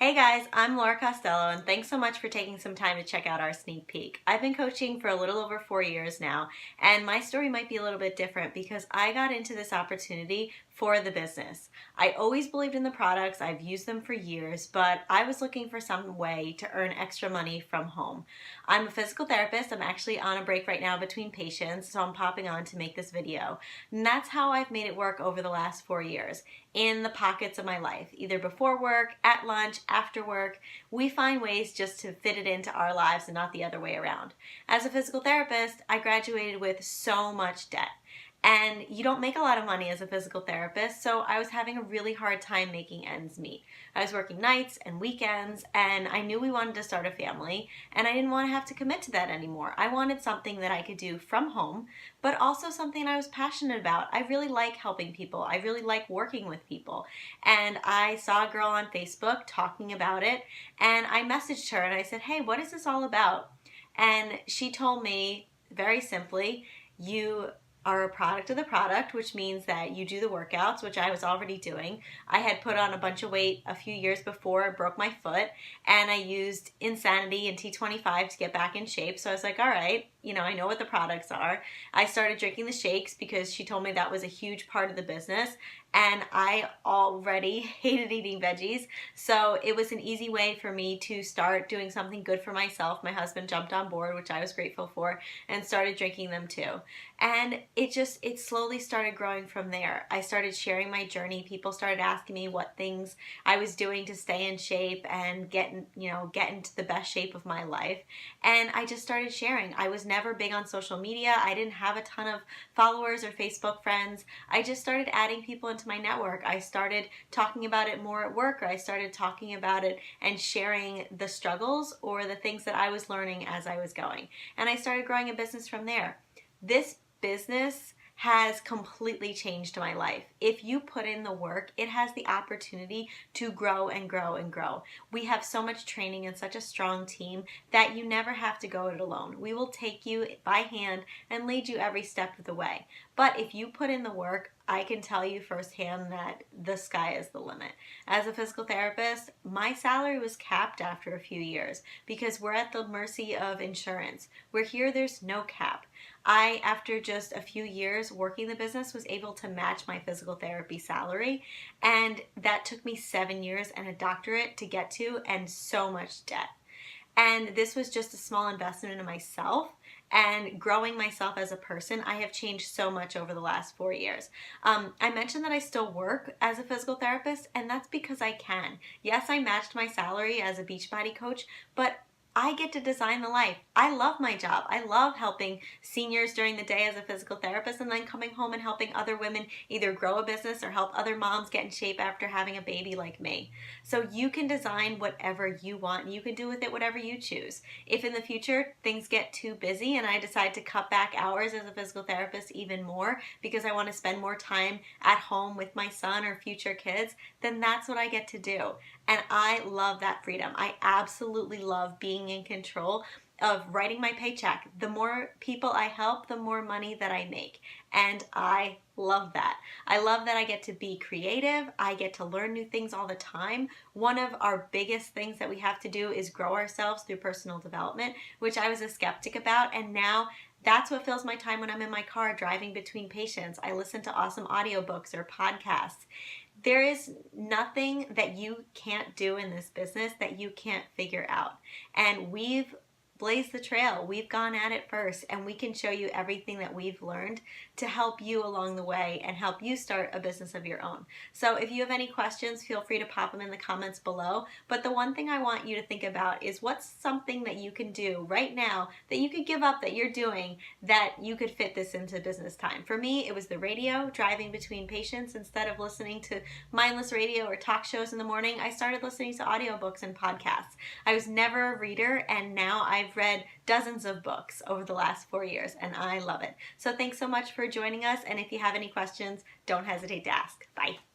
Hey guys, I'm Laura Costello, and thanks so much for taking some time to check out our sneak peek. I've been coaching for a little over 4 years now, and my story might be a little bit different because I got into this opportunity for the business. I always believed in the products, I've used them for years, but I was looking for some way to earn extra money from home. I'm a physical therapist. I'm actually on a break right now between patients, so I'm popping on to make this video. And that's how I've made it work over the last 4 years. In the pockets of my life, either before work, at lunch, after work, we find ways just to fit it into our lives and not the other way around. As a physical therapist, I graduated with so much debt. And you don't make a lot of money as a physical therapist, so I was having a really hard time making ends meet. I was working nights and weekends, and I knew we wanted to start a family, and I didn't want to have to commit to that anymore. I wanted something that I could do from home, but also something I was passionate about. I really like helping people. I really like working with people. And I saw a girl on Facebook talking about it, and I messaged her and I said, "Hey, what is this all about?" And she told me very simply, "You are a product of the product," which means that you do the workouts, which I was already doing. I had put on a bunch of weight a few years before I broke my foot, and I used Insanity and T25 to get back in shape. So I was like, all right, I know what the products are. I started drinking the shakes because she told me that was a huge part of the business, and I already hated eating veggies. So it was an easy way for me to start doing something good for myself. My husband jumped on board, which I was grateful for, and started drinking them too. And it slowly started growing from there. I started sharing my journey. People started asking me what things I was doing to stay in shape and get into the best shape of my life. And I just started sharing. I was never big on social media. I didn't have a ton of followers or Facebook friends. I just started adding people into my network. I started talking about it more at work, or I started talking about it and sharing the struggles or the things that I was learning as I was going. And I started growing a business from there. This business has completely changed my life. If you put in the work, it has the opportunity to grow and grow and grow. We have so much training and such a strong team that you never have to go it alone. We will take you by hand and lead you every step of the way. But if you put in the work, I can tell you firsthand that the sky is the limit. As a physical therapist, my salary was capped after a few years because we're at the mercy of insurance. We're here, there's no cap. After just a few years working the business, was able to match my physical therapy salary, and that took me 7 years and a doctorate to get to, and so much debt. And this was just a small investment in myself and growing myself as a person. I have changed so much over the last 4 years. I mentioned that I still work as a physical therapist, and that's because I can. Yes, I matched my salary as a Beachbody coach, but I get to design the life. I love my job. I love helping seniors during the day as a physical therapist, and then coming home and helping other women either grow a business or help other moms get in shape after having a baby like me. So you can design whatever you want, and you can do with it whatever you choose. If in the future things get too busy and I decide to cut back hours as a physical therapist even more because I want to spend more time at home with my son or future kids, then that's what I get to do. And I love that freedom. I absolutely love being in control of writing my paycheck. The more people I help, the more money that I make. And I love that. I love that I get to be creative. I get to learn new things all the time. One of our biggest things that we have to do is grow ourselves through personal development, which I was a skeptic about. And now that's what fills my time when I'm in my car driving between patients. I listen to awesome audiobooks or podcasts. There is nothing that you can't do in this business that you can't figure out. And we've blazed the trail. We've gone at it first, and we can show you everything that we've learned to help you along the way and help you start a business of your own. So if you have any questions, feel free to pop them in the comments below. But the one thing I want you to think about is what's something that you can do right now that you could give up that you're doing that you could fit this into business time. For me, it was the radio, driving between patients. Instead of listening to mindless radio or talk shows in the morning, I started listening to audiobooks and podcasts. I was never a reader, and now I've read dozens of books over the last 4 years, and I love it. So thanks so much for joining us, and if you have any questions, don't hesitate to ask. Bye.